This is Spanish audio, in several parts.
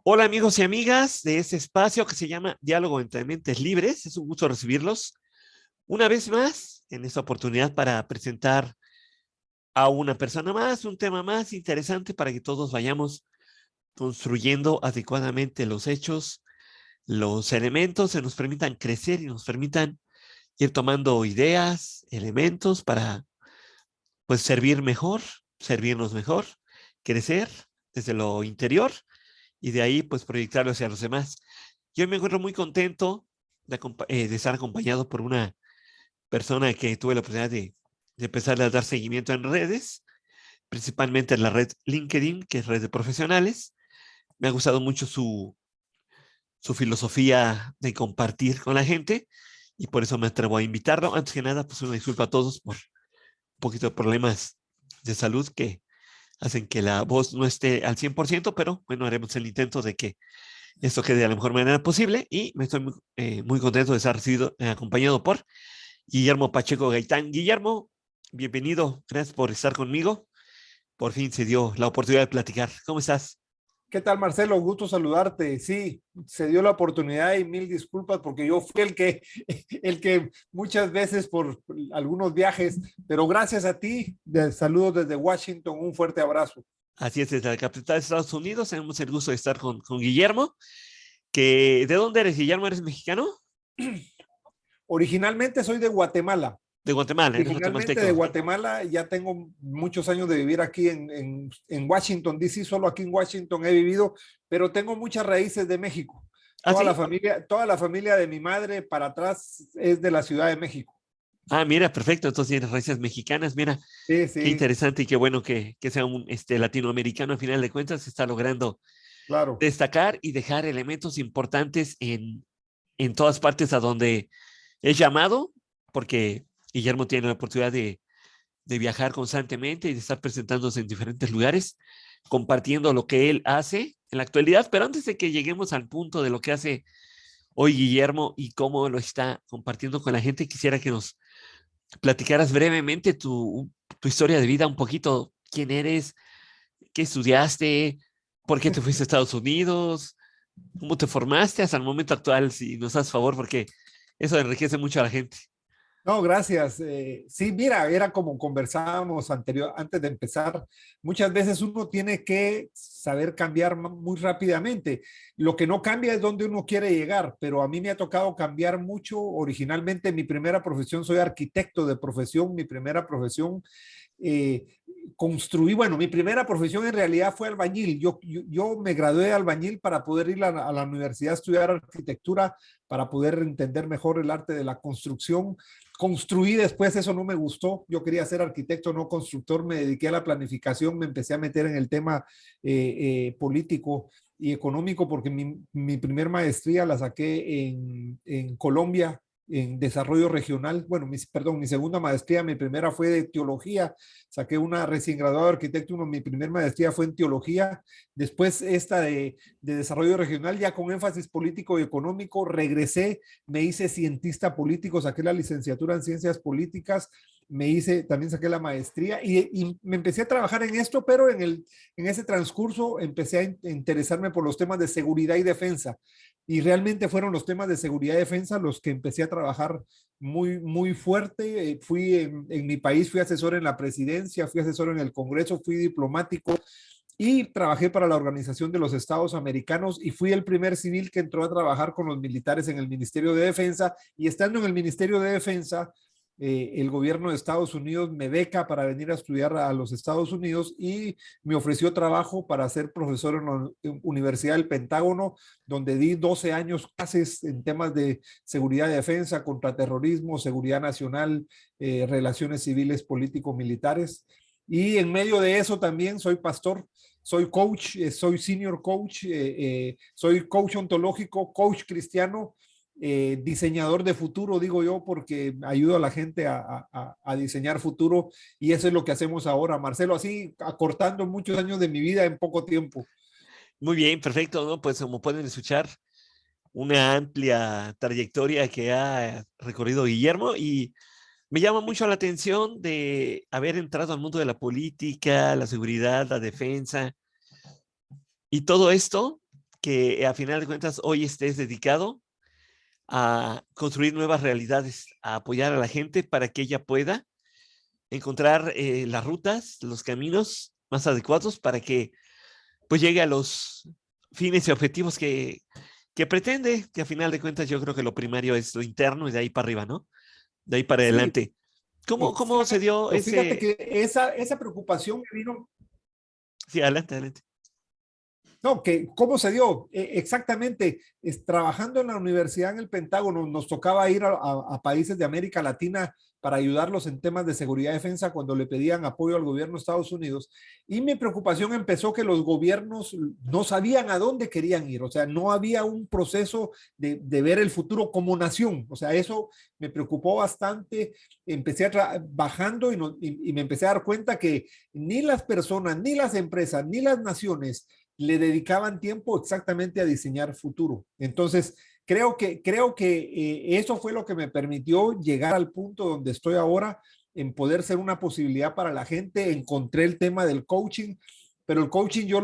Hola amigos y amigas de este espacio que se llama Diálogo entre Mentes Libres. Es un gusto recibirlos una vez más en esta oportunidad para presentar a una persona más, un tema más interesante para que todos vayamos construyendo adecuadamente los hechos, los elementos que nos permitan crecer y nos permitan ir tomando ideas, elementos para pues servir mejor, servirnos mejor, crecer desde lo interior y de ahí pues proyectarlo hacia los demás. Yo me encuentro muy contento de estar acompañado por una persona que tuve la oportunidad de empezar a dar seguimiento en redes, principalmente en la red LinkedIn, que es red de profesionales. Me ha gustado mucho su filosofía de compartir con la gente y por eso me atrevo a invitarlo. Antes que nada, pues una disculpa a todos por un poquito de problemas de salud que hacen que la voz no esté al 100%, pero bueno, haremos el intento de que esto quede de la mejor manera posible y me estoy muy contento de estar acompañado por Guillermo Pacheco Gaitán. Guillermo, bienvenido, gracias por estar conmigo. Por fin se dio la oportunidad de platicar. ¿Cómo estás? ¿Qué tal, Marcelo? Gusto saludarte. Sí, se dio la oportunidad y mil disculpas porque yo fui el que muchas veces por algunos viajes, pero gracias a ti, saludos desde Washington, un fuerte abrazo. Así es, desde la capital de Estados Unidos tenemos el gusto de estar con Guillermo. ¿De dónde eres, Guillermo? ¿Eres mexicano? Originalmente soy de Guatemala. De Guatemala, eres Originalmente de guatemalteco. Guatemala, ya tengo muchos años de vivir aquí en Washington, D.C., solo aquí en Washington he vivido, pero tengo muchas raíces de México. ¿Ah, sí? Toda la familia de mi madre para atrás es de la Ciudad de México. Ah, mira, perfecto. Entonces tienes raíces mexicanas. Mira, Sí, qué sí, interesante y qué bueno que sea un latinoamericano. Al final de cuentas, se está logrando claro. destacar y dejar elementos importantes en todas partes a donde es llamado, porque Guillermo tiene la oportunidad de viajar constantemente y de estar presentándose en diferentes lugares, compartiendo lo que él hace en la actualidad. Pero antes de que lleguemos al punto de lo que hace hoy Guillermo y cómo lo está compartiendo con la gente, quisiera que nos platicaras brevemente tu historia de vida, un poquito quién eres, qué estudiaste, por qué te fuiste a Estados Unidos, cómo te formaste hasta el momento actual, si nos haces favor, porque eso enriquece mucho a la gente. No, gracias. Sí, mira, era como conversábamos antes de empezar. Muchas veces uno tiene que saber cambiar muy rápidamente. Lo que no cambia es donde uno quiere llegar, pero a mí me ha tocado cambiar mucho. Originalmente mi primera profesión, soy arquitecto de profesión, mi primera profesión eh, construí, bueno, mi primera profesión en realidad fue albañil. Yo me gradué de albañil para poder ir a la universidad a estudiar arquitectura, para poder entender mejor el arte de la construcción. Construí después, eso no me gustó. Yo quería ser arquitecto, no constructor. Me dediqué a la planificación, me empecé a meter en el tema político y económico porque mi primer maestría la saqué en Colombia, en desarrollo regional. Bueno, perdón, mi segunda maestría, mi primera fue de teología. Saqué una recién graduado de arquitecto, mi primer maestría fue en teología. Después esta de desarrollo regional, ya con énfasis político y económico. Regresé, me hice cientista político, saqué la licenciatura en ciencias políticas, también saqué la maestría y me empecé a trabajar en esto, pero en ese transcurso empecé a interesarme por los temas de seguridad y defensa. Y realmente fueron los temas de seguridad y defensa los que empecé a trabajar muy, muy fuerte. Fui en mi país, fui asesor en la presidencia, fui asesor en el Congreso, fui diplomático y trabajé para la Organización de los Estados Americanos y fui el primer civil que entró a trabajar con los militares en el Ministerio de Defensa. Y estando en el Ministerio de Defensa, el gobierno de Estados Unidos me beca para venir a estudiar a los Estados Unidos y me ofreció trabajo para ser profesor en la Universidad del Pentágono, donde di 12 años clases en temas de seguridad y defensa, contraterrorismo, seguridad nacional, relaciones civiles, político-militares. Y en medio de eso también soy pastor, soy coach, soy senior coach, soy coach ontológico, coach cristiano, diseñador de futuro, digo yo, porque ayudo a la gente a diseñar futuro y eso es lo que hacemos ahora, Marcelo, así acortando muchos años de mi vida en poco tiempo. Muy bien, perfecto, ¿no? Pues como pueden escuchar, una amplia trayectoria que ha recorrido Guillermo y me llama mucho la atención de haber entrado al mundo de la política, la seguridad, la defensa y todo esto que a final de cuentas hoy estés dedicado a construir nuevas realidades, a apoyar a la gente para que ella pueda encontrar las rutas, los caminos más adecuados para que pues llegue a los fines y objetivos que pretende, que a final de cuentas yo creo que lo primario es lo interno y de ahí para arriba, ¿no? De ahí para Sí, adelante. ¿Cómo se dio exacto. Fíjate ese? que esa preocupación me vino. Sí, adelante, adelante. No, que cómo se dio. Exactamente, trabajando en la universidad en el Pentágono, nos tocaba ir a países de América Latina para ayudarlos en temas de seguridad y defensa cuando le pedían apoyo al gobierno de Estados Unidos. Y mi preocupación empezó que los gobiernos no sabían a dónde querían ir, o sea, no había un proceso de ver el futuro como nación. O sea, eso me preocupó bastante. Empecé bajando y me empecé a dar cuenta que ni las personas, ni las empresas, ni las naciones le dedicaban tiempo exactamente a diseñar futuro. Entonces, creo que eso fue lo que me permitió llegar al punto donde estoy ahora, en poder ser una posibilidad para la gente. Encontré el tema del coaching, pero el coaching yo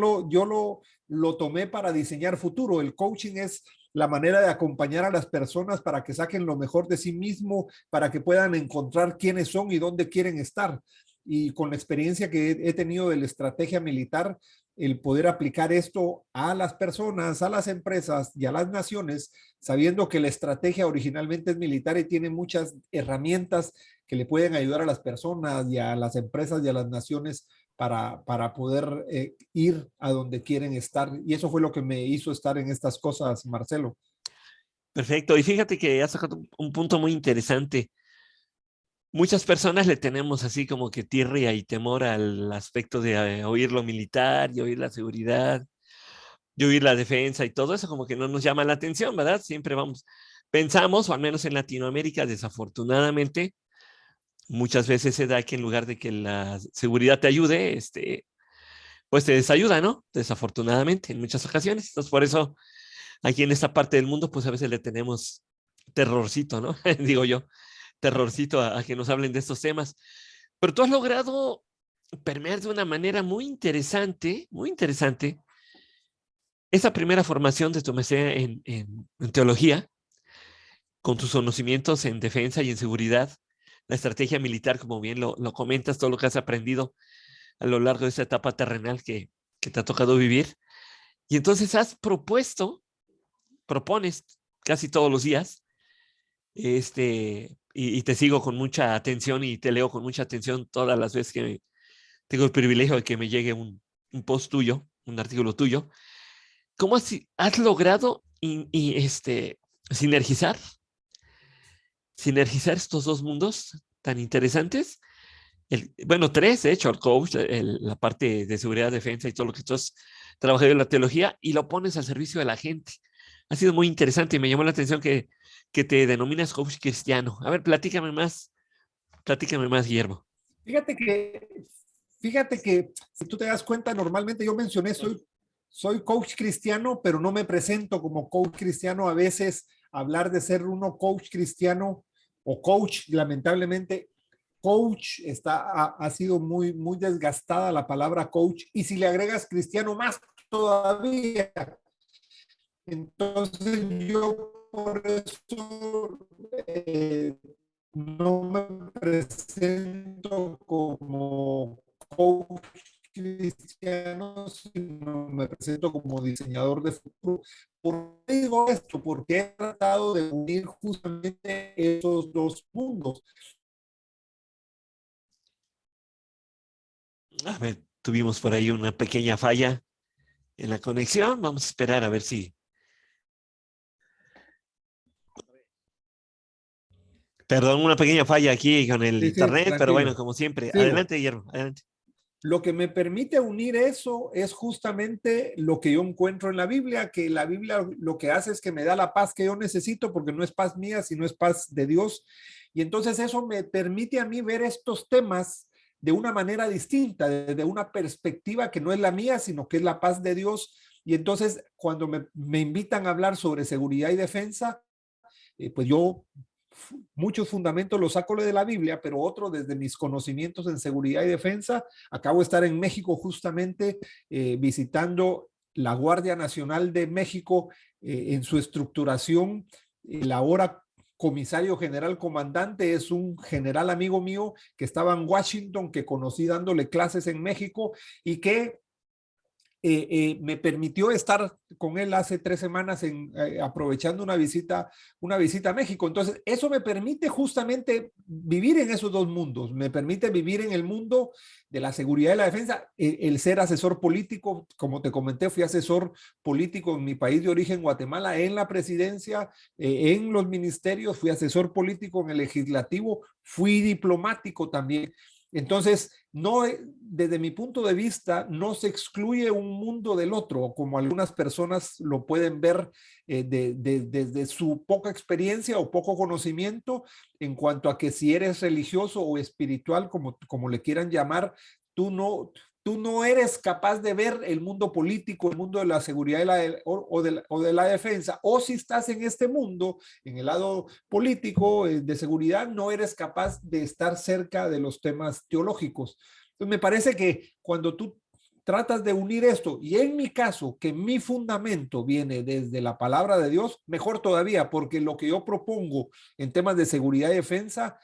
lo tomé para diseñar futuro. El coaching es la manera de acompañar a las personas para que saquen lo mejor de sí mismo, para que puedan encontrar quiénes son y dónde quieren estar. Y con la experiencia que he tenido de la estrategia militar, el poder aplicar esto a las personas, a las empresas y a las naciones, sabiendo que la estrategia originalmente es militar y tiene muchas herramientas que le pueden ayudar a las personas y a las empresas y a las naciones para poder ir a donde quieren estar. Y eso fue lo que me hizo estar en estas cosas, Marcelo. Perfecto. Y fíjate que has sacado un punto muy interesante. Muchas personas le tenemos así como que tirria y temor al aspecto de oír lo militar y oír la seguridad y oír la defensa y todo eso como que no nos llama la atención, ¿verdad? Siempre vamos, pensamos, o al menos en Latinoamérica, desafortunadamente, muchas veces se da que en lugar de que la seguridad te ayude, pues te desayuda, ¿no? Desafortunadamente, en muchas ocasiones. Entonces, por eso aquí en esta parte del mundo, pues a veces le tenemos terrorcito, ¿no? Digo yo, terrorcito a que nos hablen de estos temas. Pero tú has logrado permear de una manera muy interesante, esa primera formación de tu maestría en teología, con tus conocimientos en defensa y en seguridad, la estrategia militar, como bien lo comentas, todo lo que has aprendido a lo largo de esta etapa terrenal que te ha tocado vivir. Y entonces propones casi todos los días, y te sigo con mucha atención y te leo con mucha atención todas las veces que tengo el privilegio de que me llegue un post tuyo, un artículo tuyo. ¿Cómo has logrado sinergizar, sinergizar estos dos mundos tan interesantes? Bueno, tres, de hecho, el coach, la parte de seguridad, defensa y todo lo que tú has trabajado en la teología y lo pones al servicio de la gente. Ha sido muy interesante y me llamó la atención que te denominas coach cristiano. A ver, platícame más, Guillermo. Fíjate que, fíjate que si tú te das cuenta, normalmente yo mencioné, soy coach cristiano, pero no me presento como coach cristiano. A veces hablar de ser uno coach cristiano o coach, lamentablemente, coach ha sido muy desgastada la palabra coach. Y si le agregas cristiano, más todavía. Entonces yo por eso no me presento como coach cristiano, sino me presento como diseñador de futuro. ¿Por qué digo esto? Porque he tratado de unir justamente esos dos mundos. A ver, tuvimos por ahí una pequeña falla en la conexión. Vamos a esperar a ver si. Perdón, una pequeña falla aquí con el Sí, sí, internet, pero bueno, tranquilo. como siempre. Sigo. Adelante, Guillermo, adelante. Lo que me permite unir eso es justamente lo que yo encuentro en la Biblia, que la Biblia lo que hace es que me da la paz que yo necesito, porque no es paz mía, sino es paz de Dios. Y entonces eso me permite a mí ver estos temas de una manera distinta, desde una perspectiva que no es la mía, sino que es la paz de Dios. Y entonces cuando me invitan a hablar sobre seguridad y defensa, pues yo muchos fundamentos los saco de la Biblia, pero otros desde mis conocimientos en seguridad y defensa. Acabo de estar en México justamente visitando la Guardia Nacional de México, en su estructuración, el ahora comisario general comandante es un general amigo mío que estaba en Washington, que conocí dándole clases en México y que me permitió estar con él hace 3 semanas aprovechando una visita a México. Entonces, eso me permite justamente vivir en esos dos mundos. Me permite vivir en el mundo de la seguridad y la defensa, el ser asesor político. Como te comenté, fui asesor político en mi país de origen, Guatemala, en la presidencia, en los ministerios, fui asesor político en el legislativo, fui diplomático también. Entonces, no, desde mi punto de vista, no se excluye un mundo del otro, como algunas personas lo pueden ver desde su poca experiencia o poco conocimiento, en cuanto a que si eres religioso o espiritual, como le quieran llamar, tú no eres capaz de ver el mundo político, el mundo de la seguridad o de la defensa, o si estás en este mundo, en el lado político de seguridad, no eres capaz de estar cerca de los temas teológicos. Entonces, me parece que cuando tú tratas de unir esto, y en mi caso, que mi fundamento viene desde la palabra de Dios, mejor todavía, porque lo que yo propongo en temas de seguridad y defensa,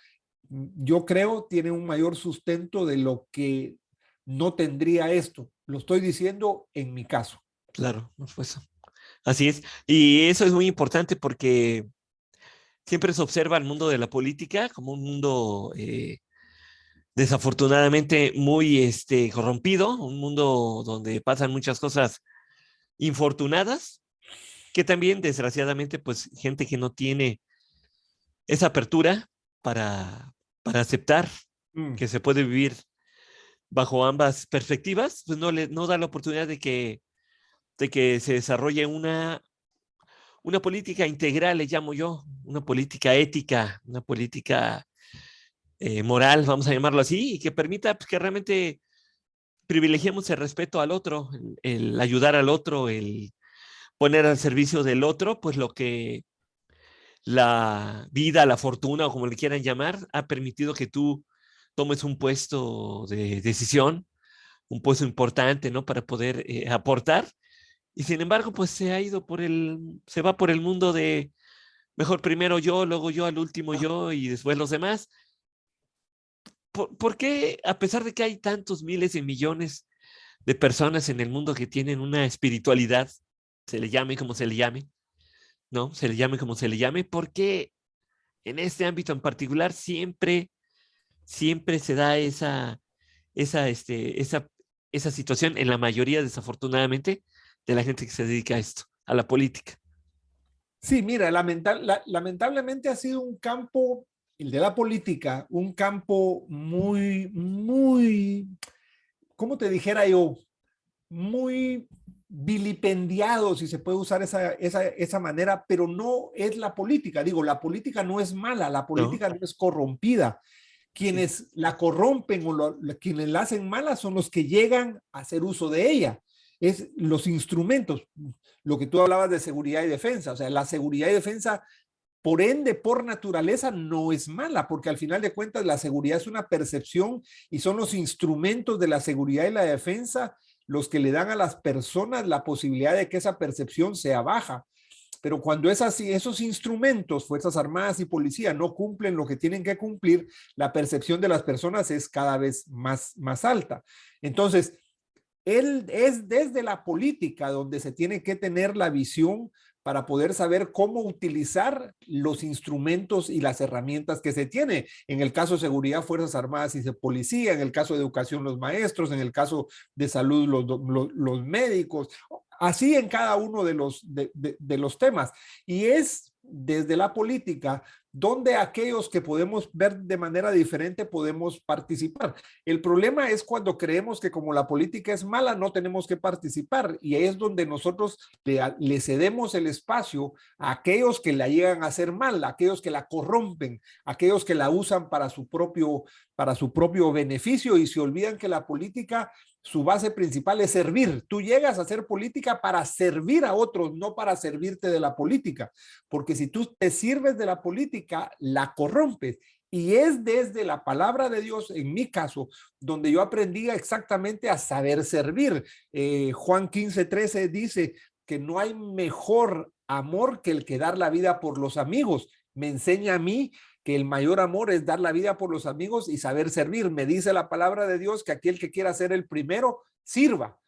yo creo, tiene un mayor sustento de lo que no tendría esto. Lo estoy diciendo en mi caso. Claro, pues así es. Y eso es muy importante porque siempre se observa el mundo de la política como un mundo desafortunadamente muy corrompido, un mundo donde pasan muchas cosas infortunadas, que también desgraciadamente pues gente que no tiene esa apertura para, para aceptar Mm. que se puede vivir bajo ambas perspectivas, pues no da la oportunidad de que se desarrolle una política integral, le llamo yo, una política ética, una política moral, vamos a llamarlo así, y que permita pues, que realmente privilegiemos el respeto al otro, el ayudar al otro, el poner al servicio del otro, pues lo que la vida, la fortuna o como le quieran llamar, ha permitido que tú tomes un puesto de decisión, un puesto importante, ¿no? Para poder aportar. Y sin embargo, pues se va por el mundo de mejor primero yo, luego yo, al último yo y después los demás. ¿Por qué, a pesar de que hay tantos miles y millones de personas en el mundo que tienen una espiritualidad, se le llame como se le llame, ¿no? Se le llame como se le llame, ¿por qué en este ámbito en particular siempre se da esa situación en la mayoría, desafortunadamente, de la gente que se dedica a esto, a la política? Sí, mira, lamentablemente ha sido un campo, el de la política, un campo muy, ¿cómo te dijera yo? Muy vilipendiado, si se puede usar esa manera, pero no es la política. Digo, la política no es mala, la ¿No? política no es corrompida. Sí, Quienes la corrompen o quienes la hacen mala son los que llegan a hacer uso de ella. Es los instrumentos, lo que tú hablabas de seguridad y defensa. O sea, la seguridad y defensa, por ende, por naturaleza, no es mala, porque al final de cuentas la seguridad es una percepción y son los instrumentos de la seguridad y la defensa los que le dan a las personas la posibilidad de que esa percepción sea baja. Pero cuando es así, esos instrumentos, Fuerzas Armadas y Policía, no cumplen lo que tienen que cumplir, la percepción de las personas es cada vez más alta. Entonces, él es desde la política donde se tiene que tener la visión para poder saber cómo utilizar los instrumentos y las herramientas que se tiene. En el caso de seguridad, Fuerzas Armadas y de Policía, en el caso de educación, los maestros, en el caso de salud, los médicos, así en cada uno de los temas. Y es desde la política donde aquellos que podemos ver de manera diferente podemos participar. El problema es cuando creemos que como la política es mala, no tenemos que participar. Y ahí es donde nosotros le cedemos el espacio a aquellos que la llegan a hacer mal, a aquellos que la corrompen, a aquellos que la usan para su propio beneficio y se olvidan que la política, su base principal es servir. Tú llegas a hacer política para servir a otros, no para servirte de la política. Porque si tú te sirves de la política, la corrompes. Y es desde la palabra de Dios, en mi caso, donde yo aprendí exactamente a saber servir. Juan 15:13 dice que no hay mejor amor que el que dar la vida por los amigos. Me enseña a mí que el mayor amor es dar la vida por los amigos y saber servir. Me dice la palabra de Dios que aquel que quiera ser el primero, sirva.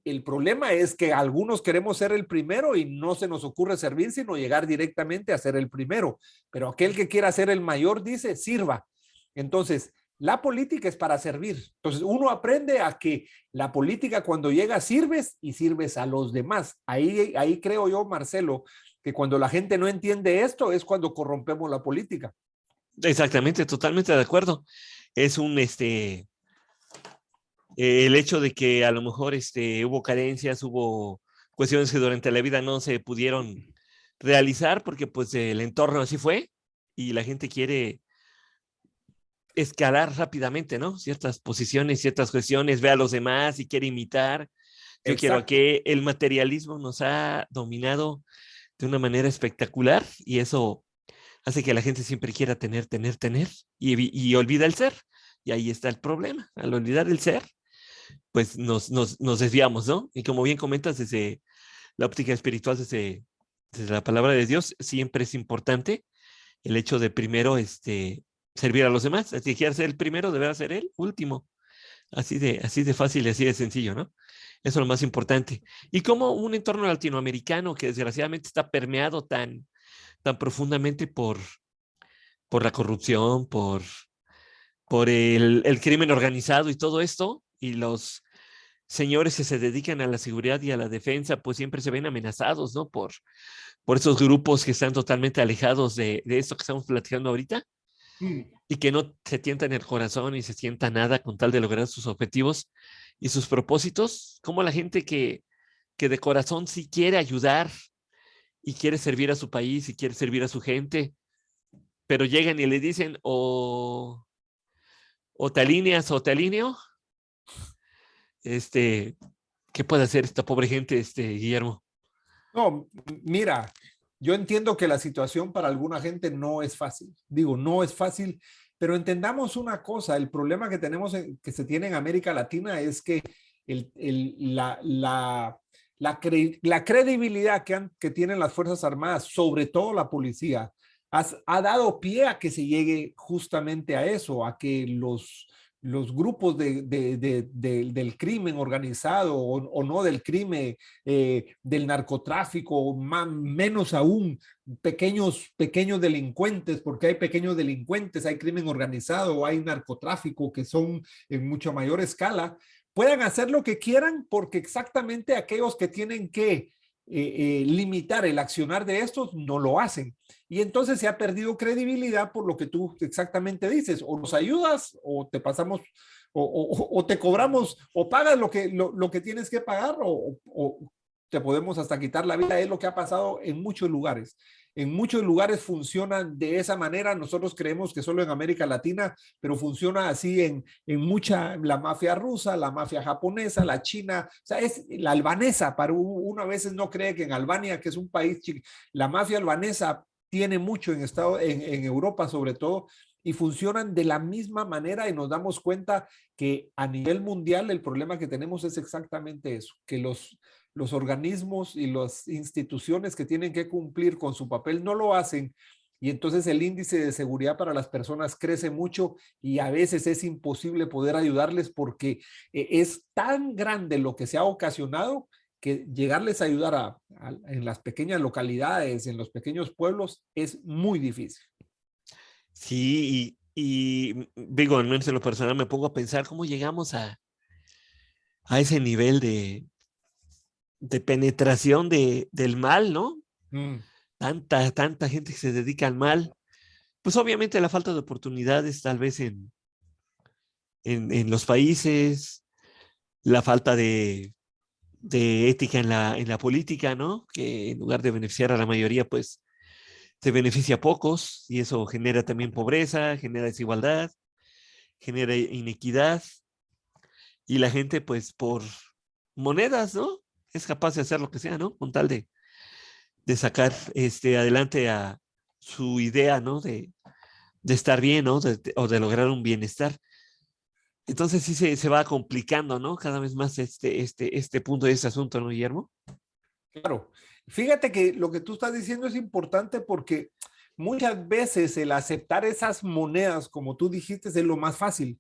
El problema es que algunos queremos ser el primero y no se nos ocurre servir, sino llegar directamente a ser el primero. Pero aquel que quiera ser el mayor dice, sirva. Entonces, la política es para servir. Entonces, uno aprende a que la política cuando llega sirves y sirves a los demás. Ahí creo yo, Marcelo, que cuando la gente no entiende esto es cuando corrompemos la política. Exactamente, totalmente de acuerdo. Es el hecho de que a lo mejor hubo carencias, hubo cuestiones que durante la vida no se pudieron realizar porque pues el entorno así fue y la gente quiere escalar rápidamente, ¿no? Ciertas posiciones, ciertas cuestiones, ve a los demás y quiere imitar. Yo quiero a Exacto. que el materialismo nos ha dominado de una manera espectacular y eso hace que la gente siempre quiera tener y olvida el ser. Y ahí está el problema. Al olvidar el ser, pues nos desviamos, ¿no? Y como bien comentas, desde la óptica espiritual, desde la palabra de Dios, siempre es importante el hecho de primero servir a los demás. Si quieres ser el primero, deberá ser el último. Así de fácil y así de sencillo, ¿no? Eso es lo más importante. Y como un entorno latinoamericano que desgraciadamente está permeado tan profundamente por la corrupción, por el crimen organizado y todo esto, y los señores que se dedican a la seguridad y a la defensa, pues siempre se ven amenazados, ¿no? Por esos grupos que están totalmente alejados de esto que estamos platicando ahorita Mm. y que no se tientan el corazón y se sienta nada con tal de lograr sus objetivos y sus propósitos, como la gente que de corazón sí quiere ayudar y quiere servir a su país y quiere servir a su gente, pero llegan y le dicen o te alineas o te alineo, este, ¿qué puede hacer esta pobre gente, Guillermo? No, mira, yo entiendo que la situación para alguna gente no es fácil. Digo, no es fácil, pero entendamos una cosa, el problema que tenemos, que se tiene en América Latina es que el, el- la credibilidad que tienen las Fuerzas Armadas, sobre todo la policía, ha dado pie a que se llegue justamente a eso, a que los grupos del crimen organizado o no del crimen, del narcotráfico, menos aún pequeños delincuentes, porque hay pequeños delincuentes, hay crimen organizado, hay narcotráfico que son en mucha mayor escala, puedan hacer lo que quieran porque exactamente aquellos que tienen que limitar el accionar de estos no lo hacen. Y entonces se ha perdido credibilidad por lo que tú exactamente dices, o nos ayudas o te pasamos o te cobramos o pagas lo que tienes que pagar o te podemos hasta quitar la vida. Es lo que ha pasado en muchos lugares. En muchos lugares funcionan de esa manera. Nosotros creemos que solo en América Latina, pero funciona así en mucha, la mafia rusa, la mafia japonesa, la china, o sea, es la albanesa. Para uno a veces no cree que en Albania, que es un país, la mafia albanesa tiene mucho en Europa sobre todo, y funcionan de la misma manera y nos damos cuenta que a nivel mundial el problema que tenemos es exactamente eso, que los organismos y las instituciones que tienen que cumplir con su papel no lo hacen y entonces el índice de seguridad para las personas crece mucho y a veces es imposible poder ayudarles porque es tan grande lo que se ha ocasionado que llegarles a ayudar en las pequeñas localidades, en los pequeños pueblos, es muy difícil. Sí, digo, al menos en lo personal me pongo a pensar cómo llegamos a ese nivel de penetración del mal, ¿no? Mm. Tanta gente que se dedica al mal. Pues obviamente la falta de oportunidades tal vez en los países, la falta de ética en la política, ¿no? Que en lugar de beneficiar a la mayoría, pues se beneficia a pocos y eso genera también pobreza, genera desigualdad, genera inequidad y la gente pues por monedas, ¿no? Es capaz de hacer lo que sea, ¿no? Con tal de sacar adelante a su idea, ¿no? de estar bien, ¿no? O de lograr un bienestar. Entonces sí se va complicando, ¿no? Cada vez más este punto de este asunto, ¿no, Guillermo? Claro. Fíjate que lo que tú estás diciendo es importante porque muchas veces el aceptar esas monedas, como tú dijiste, es lo más fácil.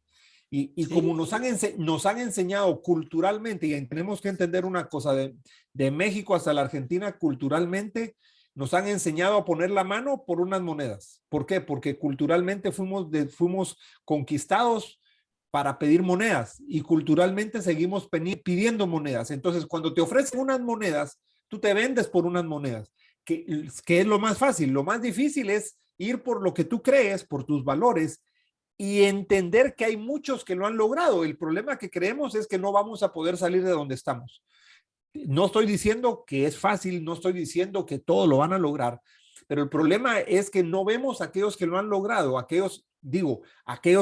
Y como Sí, nos han enseñado culturalmente, y tenemos que entender una cosa, de México hasta la Argentina, culturalmente, nos han enseñado a poner la mano por unas monedas. ¿Por qué? Porque culturalmente fuimos conquistados para pedir monedas y culturalmente seguimos pidiendo monedas. Entonces, cuando te ofrecen unas monedas, tú te vendes por unas monedas, que es lo más fácil. Lo más difícil es ir por lo que tú crees, por tus valores y entender que hay muchos que lo han logrado. El problema que creemos es que no vamos a poder salir de donde estamos. No estoy diciendo que es fácil, no estoy diciendo que todo lo van a lograr, pero el problema es que no vemos a aquellos que lo han logrado, aquellos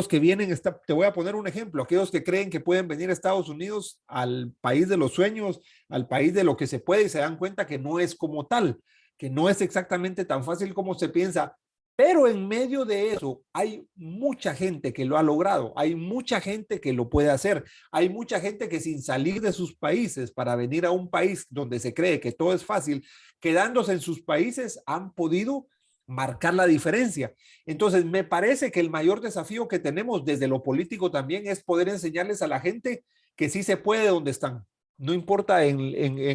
que vienen, te voy a poner un ejemplo, aquellos que creen que pueden venir a Estados Unidos, al país de los sueños, al país de lo que se puede y se dan cuenta que no es como tal, que no es exactamente tan fácil como se piensa, pero en medio de eso hay mucha gente que lo ha logrado, hay mucha gente que lo puede hacer, hay mucha gente que sin salir de sus países para venir a un país donde se cree que todo es fácil, quedándose en sus países han podido marcar la diferencia. Entonces, me parece que el mayor desafío que tenemos desde lo político también es poder enseñarles a la gente que sí se puede donde están. No importa en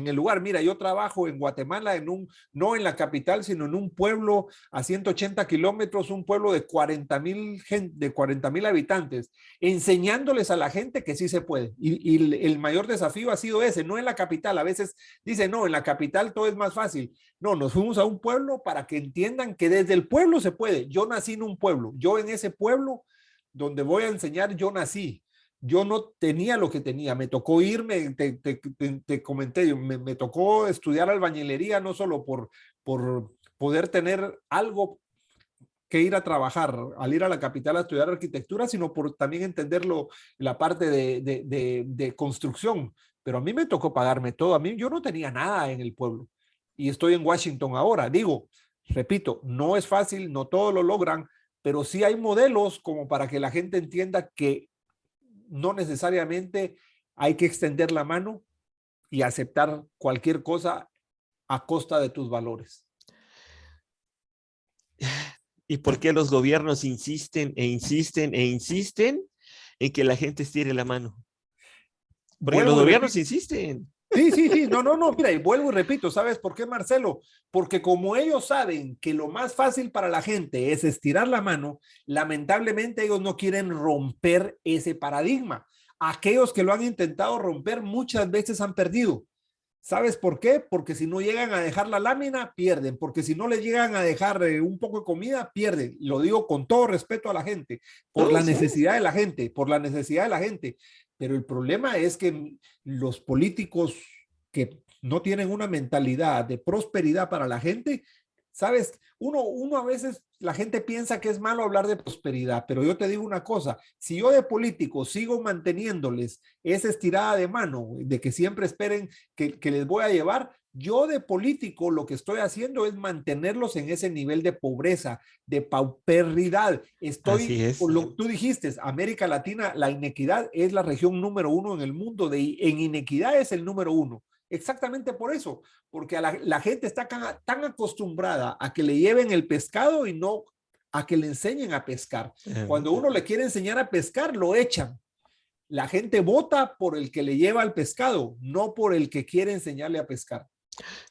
el lugar. Mira, yo trabajo en Guatemala, no en la capital, sino en un pueblo a 180 kilómetros, un pueblo de 40,000 habitantes, enseñándoles a la gente que sí se puede. Y el mayor desafío ha sido ese, no en la capital. A veces dicen, no, en la capital todo es más fácil. No, nos fuimos a un pueblo para que entiendan que desde el pueblo se puede. Yo nací en un pueblo, yo en ese pueblo donde voy a enseñar, yo nací. Yo no tenía lo que tenía, me tocó irme, te comenté, me tocó estudiar albañilería no solo por poder tener algo que ir a trabajar, al ir a la capital a estudiar arquitectura, sino por también entenderlo, la parte de construcción. Pero a mí me tocó pagarme todo, yo no tenía nada en el pueblo y estoy en Washington ahora. Digo, repito, no es fácil, no todos lo logran, pero sí hay modelos como para que la gente entienda que no necesariamente hay que extender la mano y aceptar cualquier cosa a costa de tus valores. ¿Y por qué los gobiernos insisten e insisten e insisten en que la gente estire la mano? Porque los Vuelvo y gobiernos repito. insisten. Sí, sí, sí, no, mira, y vuelvo y repito, ¿sabes por qué, Marcelo? Porque como ellos saben que lo más fácil para la gente es estirar la mano, lamentablemente ellos no quieren romper ese paradigma. Aquellos que lo han intentado romper muchas veces han perdido. ¿Sabes por qué? Porque si no llegan a dejar la lámina, pierden. Porque si no le llegan a dejar un poco de comida, pierden. Lo digo con todo respeto a la gente, por No, la sí. necesidad de la gente, por la necesidad de la gente. Pero el problema es que los políticos que no tienen una mentalidad de prosperidad para la gente, ¿sabes? Uno a veces, la gente piensa que es malo hablar de prosperidad, pero yo te digo una cosa, si yo de político sigo manteniéndoles esa estirada de mano, de que siempre esperen que les voy a llevar, yo de político lo que estoy haciendo es mantenerlos en ese nivel de pobreza, de pauperidad. Así es. Tú dijiste, América Latina, la inequidad es la región número uno en el mundo, en inequidad es el número uno. Exactamente por eso, porque la gente está tan acostumbrada a que le lleven el pescado y no a que le enseñen a pescar. Cuando uno le quiere enseñar a pescar, lo echan. La gente vota por el que le lleva el pescado, no por el que quiere enseñarle a pescar.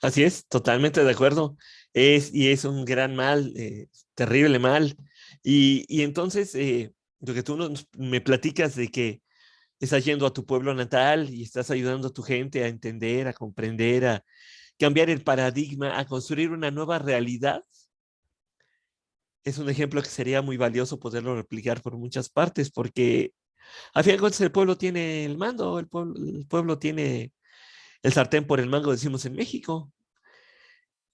Así es, totalmente de acuerdo. Y es un gran mal, terrible mal. Y entonces, lo que tú me platicas de que estás yendo a tu pueblo natal y estás ayudando a tu gente a entender, a comprender, a cambiar el paradigma, a construir una nueva realidad, es un ejemplo que sería muy valioso poderlo replicar por muchas partes, porque a fin de cuentas el pueblo tiene el mando, el pueblo tiene el sartén por el mango, decimos en México.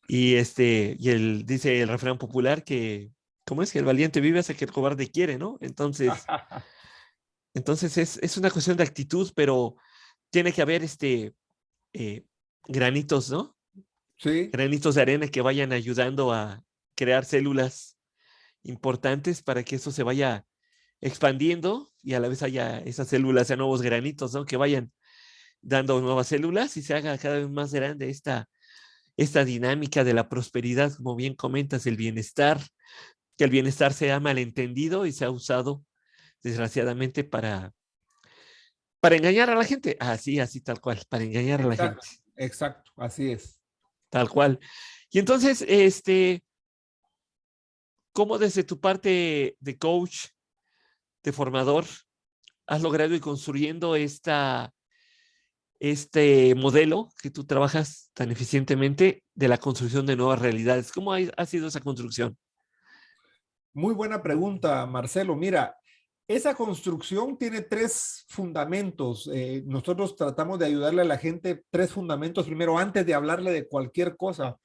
Dice el refrán popular que, ¿cómo es? Que el valiente vive hasta que el cobarde quiere, ¿no? Entonces es una cuestión de actitud, pero tiene que haber eh, granitos, ¿no? Sí, Granitos de arena que vayan ayudando a crear células importantes para que eso se vaya expandiendo y a la vez haya esas células, a nuevos granitos, ¿no? Que vayan dando nuevas células y se haga cada vez más grande esta dinámica de la prosperidad, como bien comentas, el bienestar, que el bienestar sea malentendido y se ha usado desgraciadamente para engañar a la gente. Así, así tal cual, para engañar a la gente, Exacto, exacto, así es. tal cual. Y entonces, ¿cómo desde tu parte de coach, de formador, has logrado ir construyendo este modelo que tú trabajas tan eficientemente de la construcción de nuevas realidades? ¿Cómo ha sido esa construcción? Muy buena pregunta, Marcelo. Mira, esa construcción tiene tres fundamentos. Nosotros tratamos de ayudarle a la gente tres fundamentos. Primero, antes de hablarle de cualquier cosa,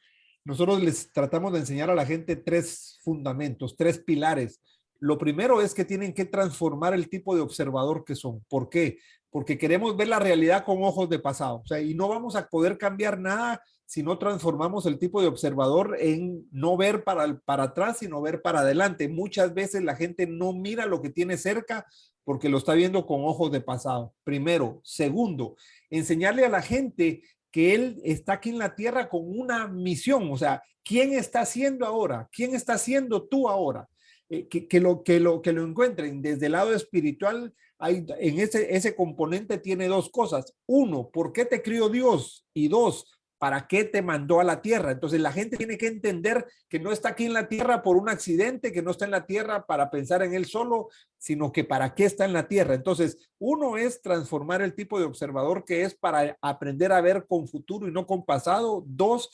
nosotros les tratamos de enseñar a la gente tres fundamentos, tres pilares. Lo primero es que tienen que transformar el tipo de observador que son. ¿Por qué? Porque queremos ver la realidad con ojos de pasado. O sea, y no vamos a poder cambiar nada si no transformamos el tipo de observador en no ver para atrás, sino ver para adelante. Muchas veces la gente no mira lo que tiene cerca porque lo está viendo con ojos de pasado. Primero. Segundo, enseñarle a la gente que él está aquí en la tierra con una misión. O sea, ¿quién está haciendo ahora? ¿Quién está haciendo tú ahora? Que lo encuentren desde el lado espiritual. Hay, en ese componente tiene dos cosas. Uno, ¿por qué te crió Dios? Y dos, ¿para qué te mandó a la tierra? Entonces la gente tiene que entender que no está aquí en la tierra por un accidente, que no está en la tierra para pensar en él solo, sino que para qué está en la tierra. Entonces, uno es transformar el tipo de observador que es para aprender a ver con futuro y no con pasado. Dos,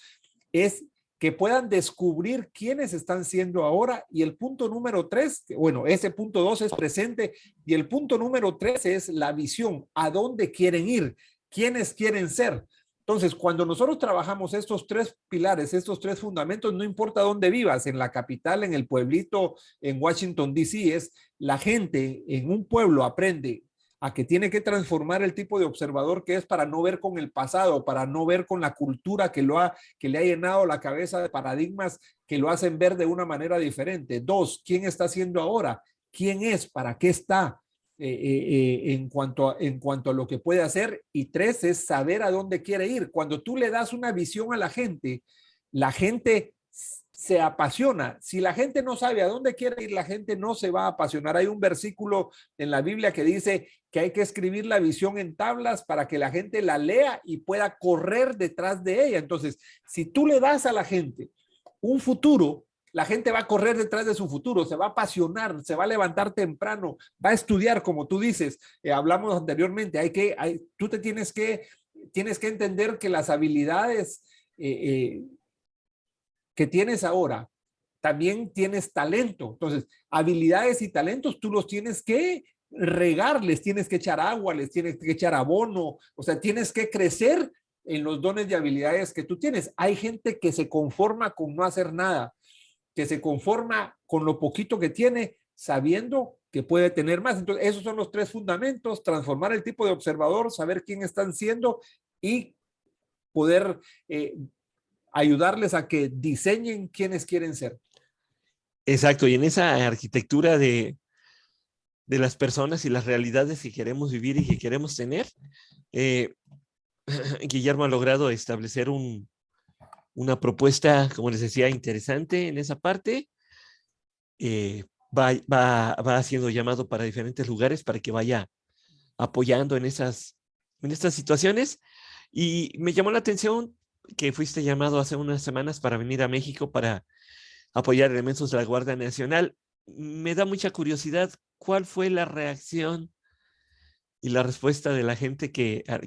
es que puedan descubrir quiénes están siendo ahora. Y el punto número tres, bueno, ese punto dos es presente y el punto número tres es la visión, a dónde quieren ir, quiénes quieren ser. Entonces, cuando nosotros trabajamos estos tres pilares, estos tres fundamentos, no importa dónde vivas, en la capital, en el pueblito, en Washington, D.C., es la gente en un pueblo aprende a que tiene que transformar el tipo de observador que es para no ver con el pasado, para no ver con la cultura que le ha llenado la cabeza de paradigmas que lo hacen ver de una manera diferente. Dos, ¿quién está haciendo ahora? ¿Quién es? ¿Para qué está? En cuanto a lo que puede hacer. Y tres es saber a dónde quiere ir. Cuando tú le das una visión a la gente se apasiona. Si la gente no sabe a dónde quiere ir, la gente no se va a apasionar. Hay un versículo en la Biblia que dice que hay que escribir la visión en tablas para que la gente la lea y pueda correr detrás de ella. Entonces, si tú le das a la gente un futuro, la gente va a correr detrás de su futuro, se va a apasionar, se va a levantar temprano, va a estudiar, como tú dices, hablamos anteriormente, tú tienes que entender que las habilidades que tienes ahora, también tienes talento. Entonces, habilidades y talentos tú los tienes que regar, les tienes que echar agua, les tienes que echar abono, o sea, tienes que crecer en los dones y habilidades que tú tienes. Hay gente que se conforma con no hacer nada, que se conforma con lo poquito que tiene, sabiendo que puede tener más. Entonces, esos son los tres fundamentos: transformar el tipo de observador, saber quién están siendo y poder ayudarles a que diseñen quiénes quieren ser. Exacto, y en esa arquitectura de las personas y las realidades que queremos vivir y que queremos tener, eh, Guillermo ha logrado establecer una propuesta, como les decía, interesante en esa parte. Va haciendo llamado para diferentes lugares para que vaya apoyando en estas situaciones. Y me llamó la atención que fuiste llamado hace unas semanas para venir a México para apoyar elementos de la Guardia Nacional. Me da mucha curiosidad, ¿cuál fue la reacción y la respuesta de la gente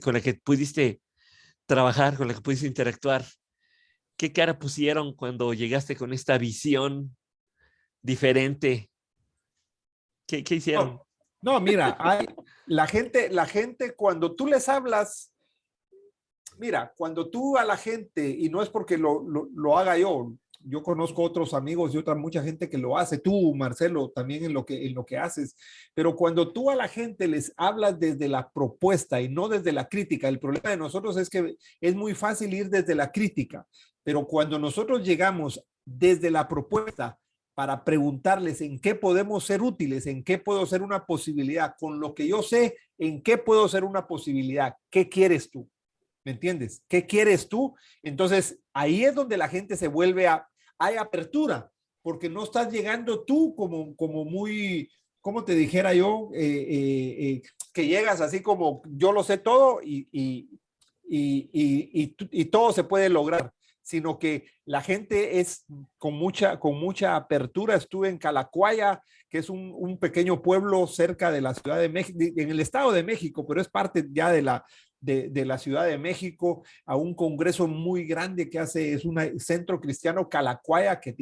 con la que pudiste trabajar, con la que pudiste interactuar? ¿Qué cara pusieron cuando llegaste con esta visión diferente? ¿Qué hicieron? No, no, mira, la gente cuando tú les hablas, mira, cuando tú a la gente, y no es porque lo haga yo conozco otros amigos y otra mucha gente que lo hace, tú, Marcelo, también en lo que haces, pero cuando tú a la gente les hablas desde la propuesta y no desde la crítica, el problema de nosotros es que es muy fácil ir desde la crítica, pero cuando nosotros llegamos desde la propuesta, para preguntarles en qué podemos ser útiles, en qué puedo ser una posibilidad, con lo que yo sé, en qué puedo ser una posibilidad, ¿qué quieres tú? ¿Me entiendes? ¿Qué quieres tú? Entonces, ahí es donde la gente se vuelve hay apertura, porque no estás llegando tú como muy, como te dijera yo, que llegas así como yo lo sé todo y todo se puede lograr, sino que la gente es con mucha apertura. Estuve en Calacuaya, que es un pequeño pueblo cerca de la Ciudad de México, en el Estado de México, pero es parte ya de la Ciudad de México, a un congreso muy grande que hace, es un centro cristiano Calacuaya que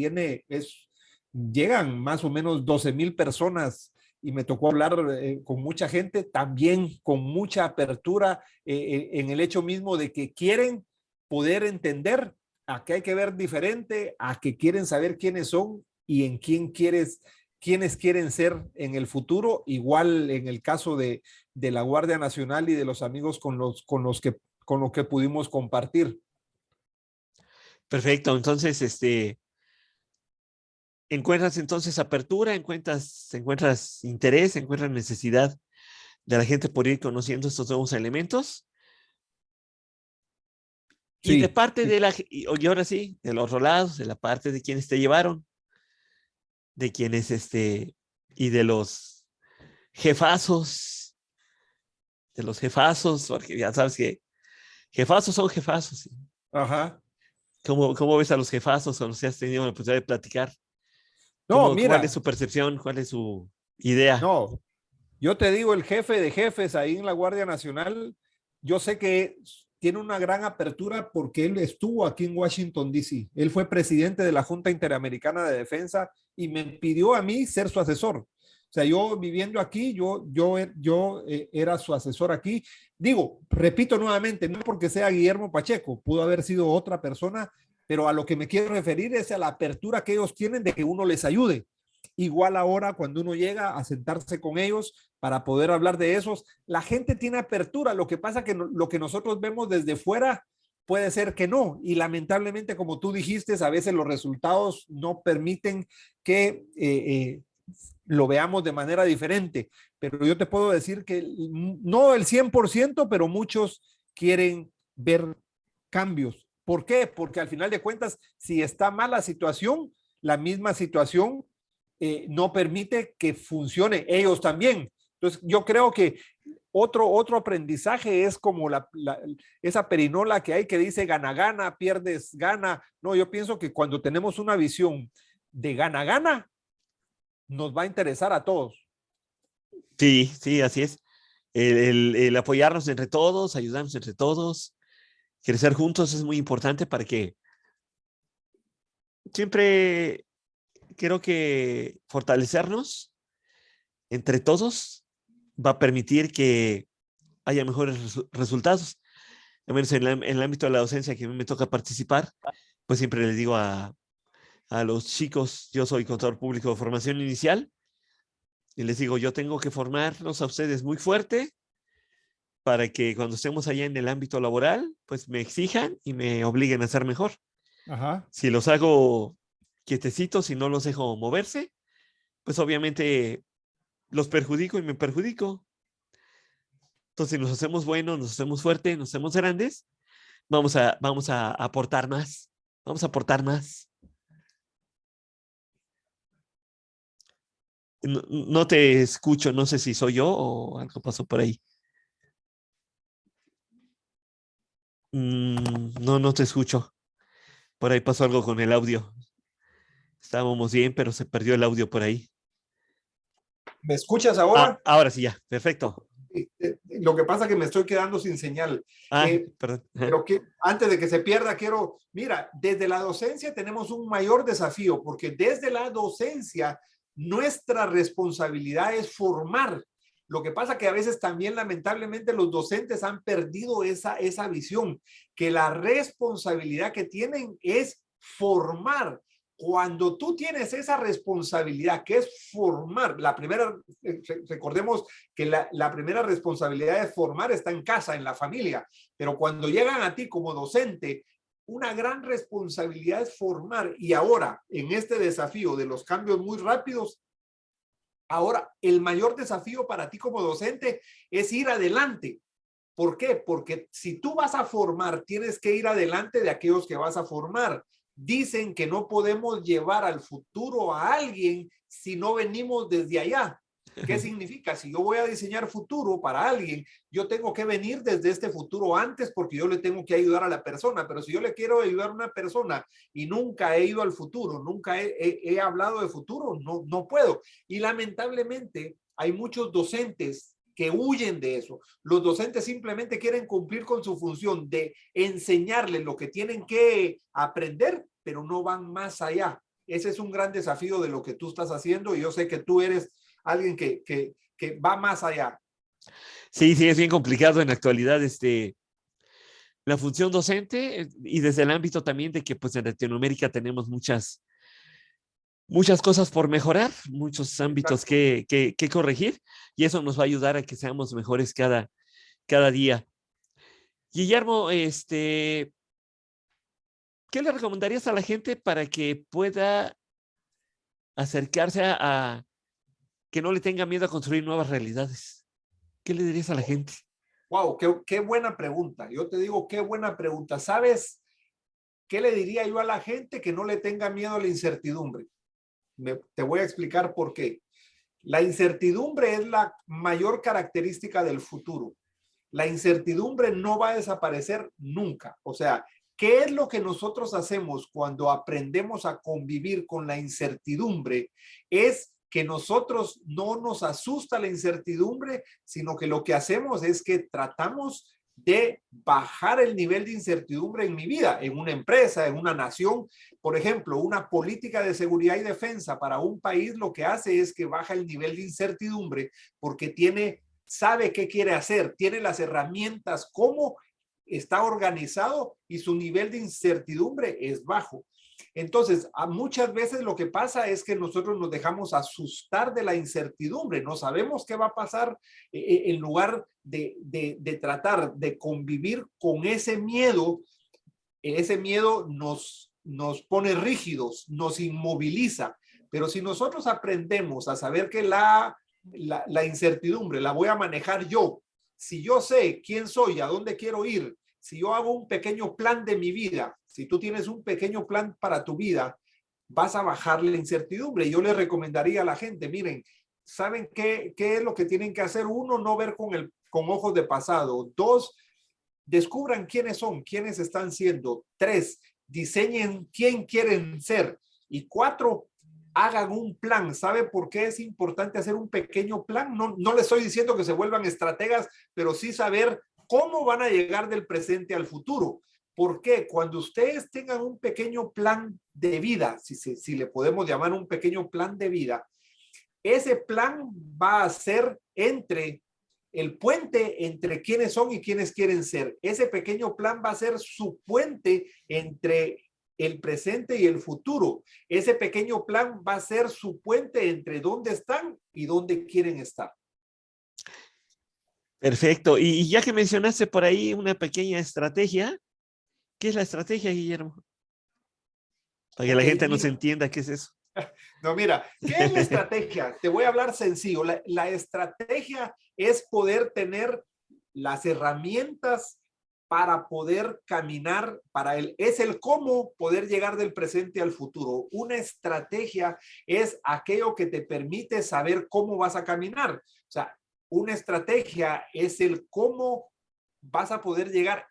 llegan más o menos 12,000 personas y me tocó hablar con mucha gente, también con mucha apertura en el hecho mismo de que quieren poder entender a qué hay que ver diferente, a que quieren saber quiénes son y en quiénes quieren ser en el futuro, igual en el caso de la Guardia Nacional y de los amigos con los que pudimos compartir. Perfecto. Entonces, encuentras entonces apertura, encuentras interés, encuentras necesidad de la gente por ir conociendo estos nuevos elementos. Y de Sí, parte sí. de y ahora sí, de los lados, de la parte de quienes te llevaron, de quienes, y jefazos, de los jefazos, porque ya sabes que jefazos son jefazos. Ajá. ¿Cómo ves a los jefazos o los que has tenido la oportunidad de platicar? No, ¿Cuál es mira, su percepción? ¿Cuál es su idea? no, yo te digo, el jefe de jefes ahí en la Guardia Nacional, yo sé que tiene una gran apertura porque él estuvo aquí en Washington, D.C. Él fue presidente de la Junta Interamericana de Defensa y me pidió a mí ser su asesor. O sea, yo viviendo aquí, yo era su asesor aquí. Digo, repito nuevamente, no porque sea Guillermo Pacheco, pudo haber sido otra persona, pero a lo que me quiero referir es a la apertura que ellos tienen de que uno les ayude. Igual ahora cuando uno llega a sentarse con ellos para poder hablar de esos, la gente tiene apertura. Lo que pasa que lo que nosotros vemos desde fuera puede ser que no. Y lamentablemente, como tú dijiste, a veces los resultados no permiten que lo veamos de manera diferente. Pero yo te puedo decir que no el 100%, pero muchos quieren ver cambios. ¿Por qué? Porque al final de cuentas, si está mala situación, la misma situación no permite que funcione ellos también. Entonces, yo creo que otro aprendizaje es como esa perinola que hay que dice gana, gana, pierdes, gana. No, yo pienso que cuando tenemos una visión de gana, gana, nos va a interesar a todos. Sí, sí, así es. El apoyarnos entre todos, ayudarnos entre todos, crecer juntos es muy importante para que siempre creo que fortalecernos entre todos va a permitir que haya mejores resultados. Al menos en el ámbito de la docencia que a mí me toca participar, pues siempre les digo a los chicos, yo soy contador público de formación inicial, y les digo, yo tengo que formarlos a ustedes muy fuerte para que cuando estemos allá en el ámbito laboral, pues me exijan y me obliguen a ser mejor. Ajá. Si los hago quietecitos y no los dejo moverse, pues obviamente los perjudico y me perjudico. Entonces, si nos hacemos buenos, nos hacemos fuertes, nos hacemos grandes, vamos a aportar más. Vamos a aportar más. No, no te escucho, no sé si soy yo o algo pasó por ahí. No, no te escucho. Por ahí pasó algo con el audio. Estábamos bien, pero se perdió el audio por ahí. ¿Me escuchas Ah, ahora? ahora sí, ya. Perfecto. Lo que pasa es que me estoy quedando sin señal. Ah, perdón. Pero que antes de que se pierda, mira, desde la docencia tenemos un mayor desafío, porque desde la docencia nuestra responsabilidad es formar. Lo que pasa que a veces también lamentablemente los docentes han perdido esa visión, que la responsabilidad que tienen es formar. Cuando tú tienes esa responsabilidad que es formar, recordemos que la primera responsabilidad de formar está en casa, en la familia, pero cuando llegan a ti como docente, una gran responsabilidad es formar. Y ahora, en este desafío de los cambios muy rápidos, ahora el mayor desafío para ti como docente es ir adelante. ¿Por qué? Porque si tú vas a formar, tienes que ir adelante de aquellos que vas a formar. Dicen que no podemos llevar al futuro a alguien si no venimos desde allá. ¿Qué significa? Si yo voy a diseñar futuro para alguien, yo tengo que venir desde este futuro antes porque yo le tengo que ayudar a la persona. Pero si yo le quiero ayudar a una persona y nunca he ido al futuro, nunca he hablado de futuro, no puedo. Y lamentablemente hay muchos docentes que huyen de eso. Los docentes simplemente quieren cumplir con su función de enseñarles lo que tienen que aprender, pero no van más allá. Ese es un gran desafío de lo que tú estás haciendo y yo sé que tú eres alguien que va más allá. Sí, sí, es bien complicado en la actualidad la función docente y desde el ámbito también de que pues en Latinoamérica tenemos muchas cosas por mejorar, muchos ámbitos Exacto. que corregir y eso nos va a ayudar a que seamos mejores cada día. Guillermo, ¿qué le recomendarías a la gente para que pueda acercarse a que no le tenga miedo a construir nuevas realidades? ¿Qué le dirías a la gente? Wow, qué buena pregunta. Yo te digo, qué buena pregunta. ¿Sabes qué le diría yo a la gente? Que no le tenga miedo a la incertidumbre. Te voy a explicar por qué. La incertidumbre es la mayor característica del futuro. La incertidumbre no va a desaparecer nunca. O sea, ¿qué es lo que nosotros hacemos cuando aprendemos a convivir con la incertidumbre? Es que nosotros no nos asusta la incertidumbre, sino que lo que hacemos es que tratamos de bajar el nivel de incertidumbre en mi vida, en una empresa, en una nación. Por ejemplo, una política de seguridad y defensa para un país lo que hace es que baja el nivel de incertidumbre porque sabe qué quiere hacer, tiene las herramientas, cómo está organizado y su nivel de incertidumbre es bajo. Entonces, muchas veces lo que pasa es que nosotros nos dejamos asustar de la incertidumbre, no sabemos qué va a pasar en lugar de tratar de convivir con ese miedo. Ese miedo nos pone rígidos, nos inmoviliza, pero si nosotros aprendemos a saber que la incertidumbre la voy a manejar yo, si yo sé quién soy, a dónde quiero ir, si yo hago un pequeño plan de mi vida, si tú tienes un pequeño plan para tu vida, vas a bajar la incertidumbre. Yo les recomendaría a la gente, miren, ¿saben qué es lo que tienen que hacer? Uno, no ver con ojos de pasado. Dos, descubran quiénes son, quiénes están siendo. Tres, diseñen quién quieren ser. Y cuatro, hagan un plan. ¿Sabe por qué es importante hacer un pequeño plan? No les estoy diciendo que se vuelvan estrategas, pero sí saber cómo van a llegar del presente al futuro. ¿Por qué? Cuando ustedes tengan un pequeño plan de vida, si le podemos llamar un pequeño plan de vida, ese plan va a ser el puente entre quiénes son y quiénes quieren ser. Ese pequeño plan va a ser su puente entre el presente y el futuro. Ese pequeño plan va a ser su puente entre dónde están y dónde quieren estar. Perfecto. Y ya que mencionaste por ahí una pequeña estrategia, ¿qué es la estrategia, Guillermo? Para que la Ok, gente nos mira. entienda qué es eso. No, mira, ¿qué es la estrategia? Te voy a hablar sencillo. La estrategia es poder tener las herramientas para poder caminar, es el cómo poder llegar del presente al futuro. Una estrategia es aquello que te permite saber cómo vas a caminar. O sea, una estrategia es el cómo vas a poder llegar.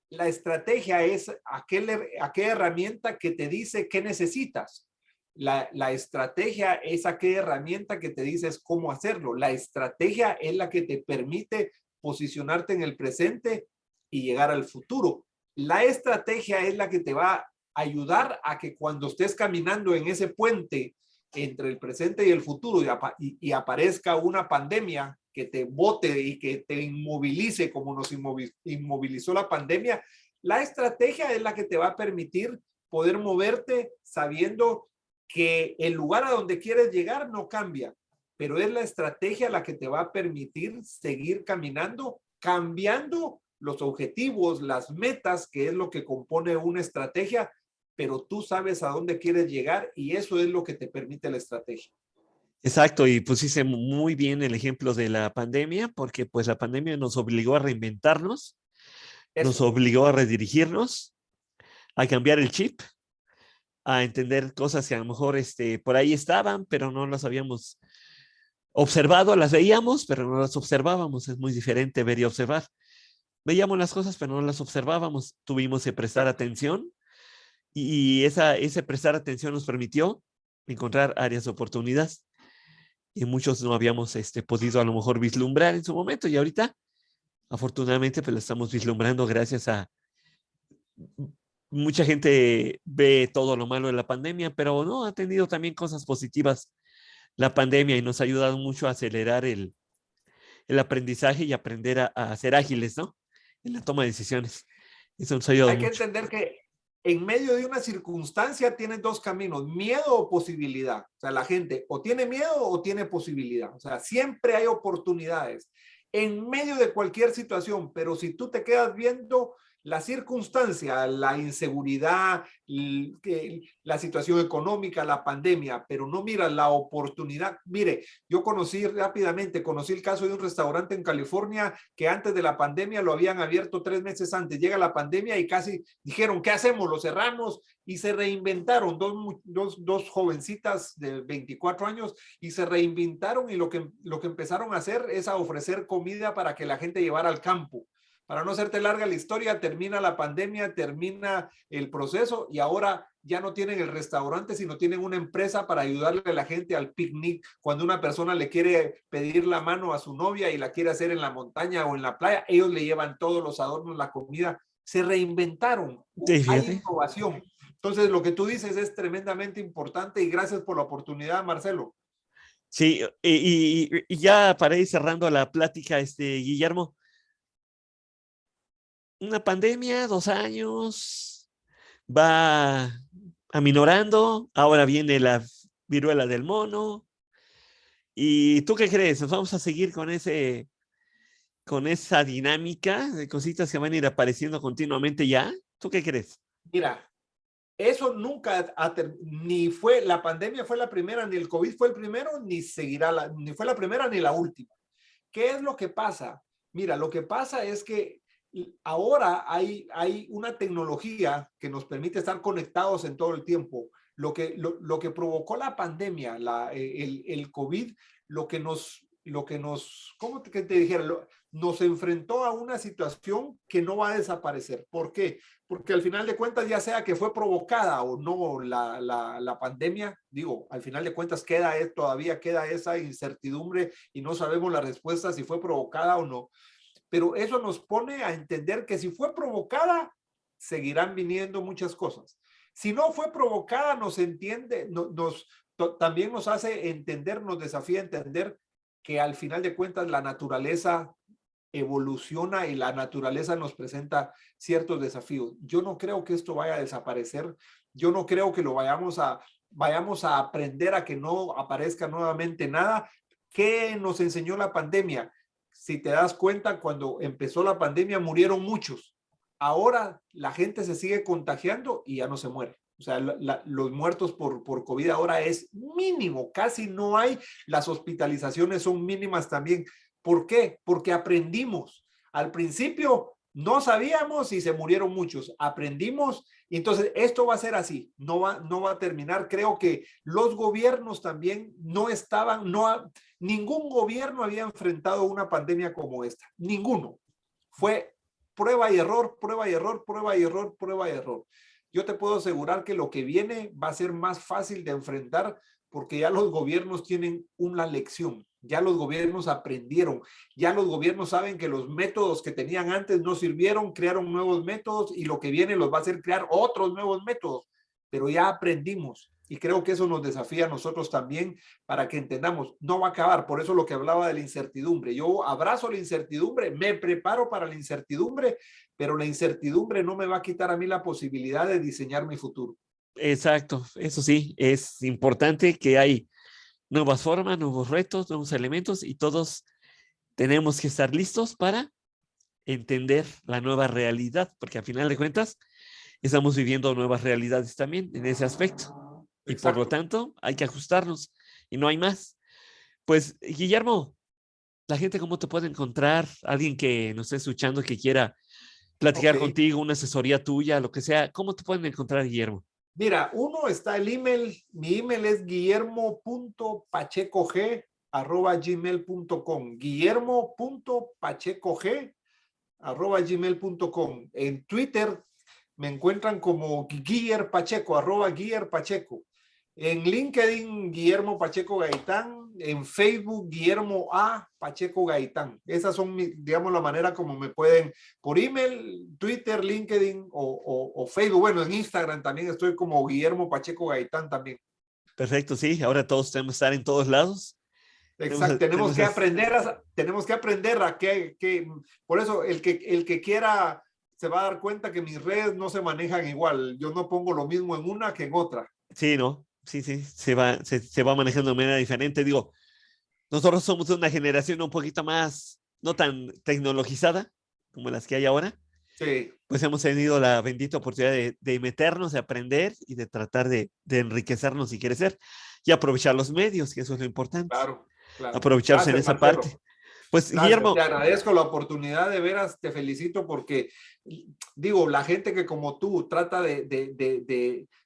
La estrategia es aquella herramienta que te dice qué necesitas. La estrategia es aquella herramienta que te dices cómo hacerlo. La estrategia es la que te permite posicionarte en el presente y llegar al futuro. La estrategia es la que te va a ayudar a que cuando estés caminando en ese puente entre el presente y el futuro y aparezca una pandemia que te bote y que te inmovilice como nos inmovilizó la pandemia, la estrategia es la que te va a permitir poder moverte sabiendo que el lugar a donde quieres llegar no cambia, pero es la estrategia la que te va a permitir seguir caminando, cambiando los objetivos, las metas, que es lo que compone una estrategia, pero tú sabes a dónde quieres llegar y eso es lo que te permite la estrategia. Exacto, y pusiste muy bien el ejemplo de la pandemia, porque pues la pandemia nos obligó a reinventarnos, nos Eso. obligó a redirigirnos, a cambiar el chip, a entender cosas que a lo mejor por ahí estaban, pero no las habíamos observado, las veíamos, pero no las observábamos. Es muy diferente ver y observar. Veíamos las cosas, pero no las observábamos. Tuvimos que prestar Exacto. atención ese prestar atención nos permitió encontrar áreas de oportunidad y muchos no habíamos podido a lo mejor vislumbrar en su momento y ahorita afortunadamente pues lo estamos vislumbrando gracias a mucha gente ve todo lo malo de la pandemia, pero no, ha tenido también cosas positivas la pandemia y nos ha ayudado mucho a acelerar el aprendizaje y aprender a ser ágiles, ¿no? En la toma de decisiones. Eso nos ha ayudado Hay que mucho. entender que en medio de una circunstancia tienes dos caminos, miedo o posibilidad. O sea, la gente o tiene miedo o tiene posibilidad. O sea, siempre hay oportunidades en medio de cualquier situación, pero si tú te quedas viendo la circunstancia, la inseguridad, la situación económica, la pandemia, pero no miras la oportunidad. Mire, yo conocí el caso de un restaurante en California que antes de la pandemia lo habían abierto 3 meses antes. Llega la pandemia y casi dijeron, ¿qué hacemos? Lo cerramos y se reinventaron. Dos jovencitas de 24 años y se reinventaron y lo que empezaron a hacer es a ofrecer comida para que la gente llevara al campo. Para no hacerte larga la historia, termina la pandemia, termina el proceso y ahora ya no tienen el restaurante, sino tienen una empresa para ayudarle a la gente al picnic. Cuando una persona le quiere pedir la mano a su novia y la quiere hacer en la montaña o en la playa, ellos le llevan todos los adornos, la comida. Se reinventaron. Sí, Hay fíjate. innovación. Entonces, lo que tú dices es tremendamente importante y gracias por la oportunidad, Marcelo. Sí, y ya para ir cerrando la plática, Guillermo, una pandemia, 2 años, va aminorando, ahora viene la viruela del mono. ¿Y tú qué crees? ¿Nos vamos a seguir con esa dinámica de cositas que van a ir apareciendo continuamente ya? ¿Tú qué crees? Mira, eso nunca, ni fue, la pandemia fue la primera, ni el COVID fue el primero, ni seguirá, ni fue la primera ni la última. ¿Qué es lo que pasa? Mira, lo que pasa es que ahora hay una tecnología que nos permite estar conectados en todo el tiempo. Lo que provocó la pandemia, el COVID, ¿cómo te dijera? Nos enfrentó a una situación que no va a desaparecer. ¿Por qué? Porque al final de cuentas, ya sea que fue provocada o no la pandemia, digo, al final de cuentas todavía queda esa incertidumbre y no sabemos la respuesta si fue provocada o no. Pero eso nos pone a entender que si fue provocada, seguirán viniendo muchas cosas. Si no fue provocada, también nos hace entender, nos desafía a entender que al final de cuentas la naturaleza evoluciona y la naturaleza nos presenta ciertos desafíos. Yo no creo que esto vaya a desaparecer. Yo no creo que vayamos a aprender a que no aparezca nuevamente nada. ¿Qué nos enseñó la pandemia? Si te das cuenta, cuando empezó la pandemia murieron muchos. Ahora la gente se sigue contagiando y ya no se muere. O sea, los muertos por COVID ahora es mínimo, casi no hay. Las hospitalizaciones son mínimas también. ¿Por qué? Porque aprendimos. Al principio no sabíamos y se murieron muchos. Aprendimos y entonces esto va a ser así. No va a terminar. Creo que los gobiernos también no estaban, ningún gobierno había enfrentado una pandemia como esta. Ninguno. Fue prueba y error, prueba y error, prueba y error, prueba y error. Yo te puedo asegurar que lo que viene va a ser más fácil de enfrentar porque ya los gobiernos tienen una lección, ya los gobiernos aprendieron, ya los gobiernos saben que los métodos que tenían antes no sirvieron, crearon nuevos métodos y lo que viene los va a hacer crear otros nuevos métodos, pero ya aprendimos y creo que eso nos desafía a nosotros también para que entendamos, no va a acabar, por eso lo que hablaba de la incertidumbre, yo abrazo la incertidumbre, me preparo para la incertidumbre, pero la incertidumbre no me va a quitar a mí la posibilidad de diseñar mi futuro. Exacto, eso sí, es importante que hay nuevas formas, nuevos retos, nuevos elementos y todos tenemos que estar listos para entender la nueva realidad, porque al final de cuentas estamos viviendo nuevas realidades también en ese aspecto. Y por lo Exacto. tanto, hay que ajustarnos y no hay más. Pues, Guillermo, la gente, ¿cómo te puede encontrar? Alguien que nos esté escuchando, que quiera Ok. platicar contigo, una asesoría tuya, lo que sea, ¿cómo te pueden encontrar, Guillermo? Mira, uno está el email. Mi email es guillermo.pachecog@gmail.com. Guillermo.pachecog@gmail.com. En Twitter me encuentran como Guiller Pacheco, @Guiller Pacheco. En LinkedIn, Guillermo Pacheco Gaitán. En Facebook, Guillermo A. Pacheco Gaitán. Esas son, digamos, la manera como me pueden, por email, Twitter, LinkedIn o Facebook. Bueno, en Instagram también estoy como Guillermo Pacheco Gaitán también. Perfecto, sí. Ahora todos tenemos que estar en todos lados. Exacto, Tenemos esas... tenemos que aprender a que, por eso el que quiera se va a dar cuenta que mis redes no se manejan igual. Yo no pongo lo mismo en una que en otra. Sí, ¿no? Sí, sí, se va manejando de manera diferente. Digo, nosotros somos de una generación un poquito más, no tan tecnologizada como las que hay ahora. Sí, Pues hemos tenido la bendita oportunidad de meternos, de aprender y de tratar de enriquecernos y crecer y aprovechar los medios, que eso es lo importante. claro, claro. Aprovecharse en Gracias, esa parte. Marcelo. Pues, Gracias, te Guillermo, agradezco la oportunidad, de veras, te felicito porque, digo, la gente que como tú trata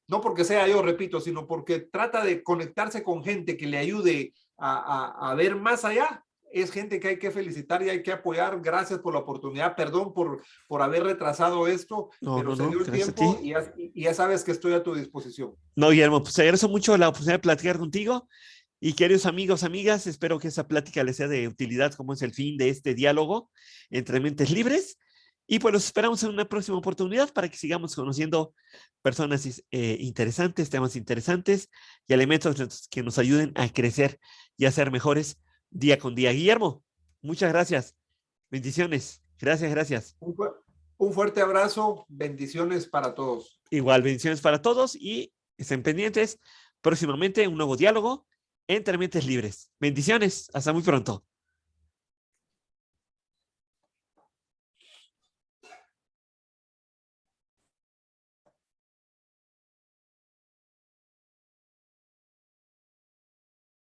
no porque sea yo, repito, sino porque trata de conectarse con gente que le ayude a ver más allá, es gente que hay que felicitar y hay que apoyar. Gracias por la oportunidad, perdón por haber retrasado esto, no, pero no, se no, dio el gracias a tiempo ti. y ya sabes que estoy a tu disposición. No, Guillermo, pues te agradezco mucho la oportunidad de platicar contigo. Y queridos amigos, amigas, espero que esa plática les sea de utilidad, como es el fin de este diálogo entre mentes libres. Y pues los esperamos en una próxima oportunidad para que sigamos conociendo personas interesantes, temas interesantes y elementos que nos ayuden a crecer y a ser mejores día con día. Guillermo, muchas gracias. Bendiciones. Gracias, gracias. Un fuerte abrazo, bendiciones para todos. Igual, bendiciones para todos y estén pendientes próximamente un nuevo diálogo entre mentes libres. Bendiciones. Hasta muy pronto.